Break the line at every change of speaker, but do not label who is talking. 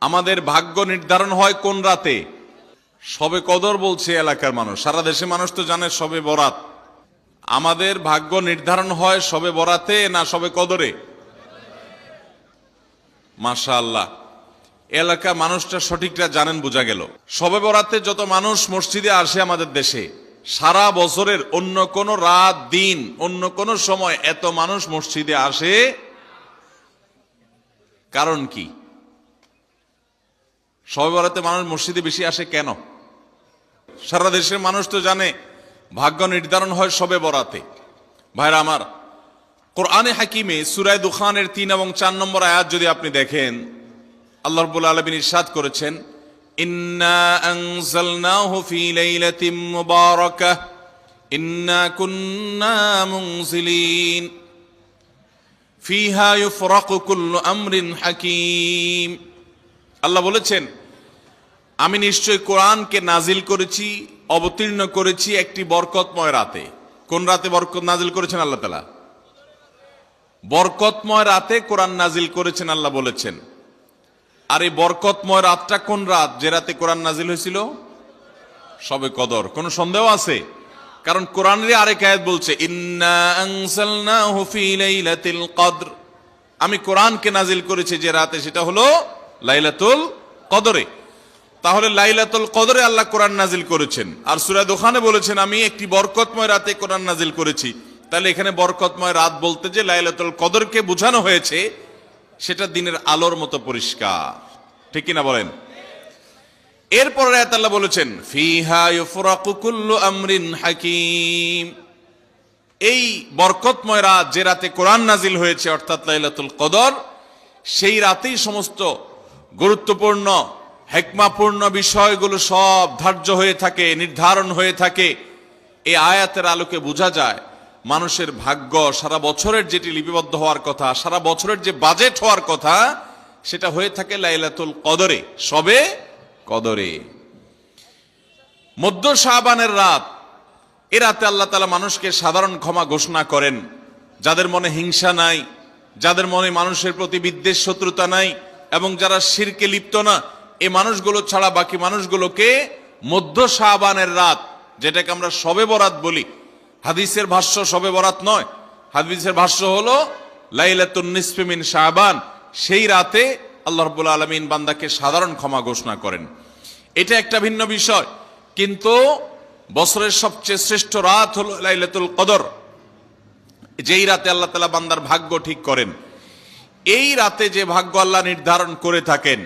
আমাদের ভাগ্য নির্ধারণ হয় কোন রাতে? শবে কদর বলছে এলাকার মানুষ, সারা দেশে মানুষ তো জানে শবে বরাত। আমাদের ভাগ্য নির্ধারণ হয় শবে বরাতে না শবে কদরে? মাশাআল্লাহ, এলাকা মানুষটা সঠিকটা জানেন, বোঝা গেল। শবে বরাতে যত মানুষ মসজিদে আসে আমাদের দেশে, সারা বছরের অন্য কোন রাত দিন অন্য কোন সময় এত মানুষ মসজিদে আসে কারণ কি? শবে বরাতে মানুষ মসজিদে বেশি আসে কেন? সারা দেশের মানুষ তো জানে ভাগ্য নির্ধারণ হয় শবে বরাতে। ভাইরা আমার, কোরআনে হাকিমে সূরা দুখানের 3 এবং 4 নম্বর আয়াত যদি আপনি দেখেন, আল্লাহ রাব্বুল আলামিন ইরশাদ করেছেন, ইন্না আনজালনাহু ফি লাইলাতিন মুবারাকাহ ইন্না কুন্না মুনজিলিন ফিহা ইউফরাকু কুল্লু আমরিন হাকিম। আল্লাহ বলেছেন, আমি নিশ্চয় কোরআনকে নাজিল করেছি, অবতীর্ণ করেছি একটি বরকতময় রাতে। কোন রাতে বরকত নাজিল করেছেন আল্লাহ তাআলা? বরকতময় রাতে কোরআন নাজিল করেছেন আল্লাহ বলেছেন। আর এই বরকতময় রাতটা কোন রাত যে রাতে কোরআন নাজিল হয়েছিল? শবে কদর। কোন সন্দেহ আছে? কারণ কোরআনের আরেক আয়াত বলছে, ইন্না আনজালনাহু ফি লাইলাতিল কদর, আমি কোরআনকে নাজিল করেছি যে রাতে, সেটা হলো লাইলাতুল কদরে। তাহলে লাইলাতুল কদরে আল্লাহ কোরআন নাজিল করেছেন। আর সূরা দুখানে বলেছেন, আমি একটি বরকতময় রাতে কোরআন নাজিল করেছি। তাহলে এখানে বরকতময় রাত বলতে যে লাইলাতুল কদরকে বোঝানো হয়েছে, সেটা দিনের আলোর মতো পরিষ্কার, ঠিক কিনা বলেন? এরপর আয়াত আল্লাহ বলেছেন, ফিহা ইউফরাকু কুল্লু আমরিন হাকিম, এই বরকতময় রাত যে রাতে কোরআন নাজিল হয়েছে অর্থাৎ লাইলাতুল কদর, সেই রাতেই সমস্ত গুরুত্বপূর্ণ হিকমাপূর্ণ বিষয়গুলো সব ধার্য হয়ে থাকে, নির্ধারণ হয়ে থাকে। এই আয়াতের আলোকে বোঝা যায় মানুষের ভাগ্য সারা বছরের যেটি লিপিবদ্ধ হওয়ার কথা, সারা বছরের যে বাজেট হওয়ার কথা, সেটা হয়ে থাকে লাইলাতুল কদরে, শবে কদরে। মধ্য শাবানের রাত, এ রাতে আল্লাহ তাআলা মানুষকে সাধারণ ক্ষমা ঘোষণা করেন। যাদের মনে হিংসা নাই, যাদের মনে মানুষের প্রতি বিদ্বেষ শত্রুতা নাই, এবং যারা শিরকে লিপ্ত না, এই মানুষগুলো ছাড়া বাকি মানুষগুলোকে মধ্য শাবানের রাত, যেটাকে আমরা শবে বরাত বলি, হাদিসের ভাষ্য শবে বরাত নয়, হাদিসের ভাষ্য হলো লাইলাতুন নিসফি মিন শাবান, সেই রাতে আল্লাহ রাব্বুল আলামিন বান্দাকে সাধারণ ক্ষমা ঘোষণা করেন। এটা একটা ভিন্ন বিষয়, কিন্তু বছরের সবচেয়ে শ্রেষ্ঠ রাত হলো লাইলাতুল কদর, যেই রাতে আল্লাহ তাআলা বান্দার ভাগ্য ঠিক করেন। এই রাতে যে ভাগ্য আল্লাহ নির্ধারণ করে থাকেন,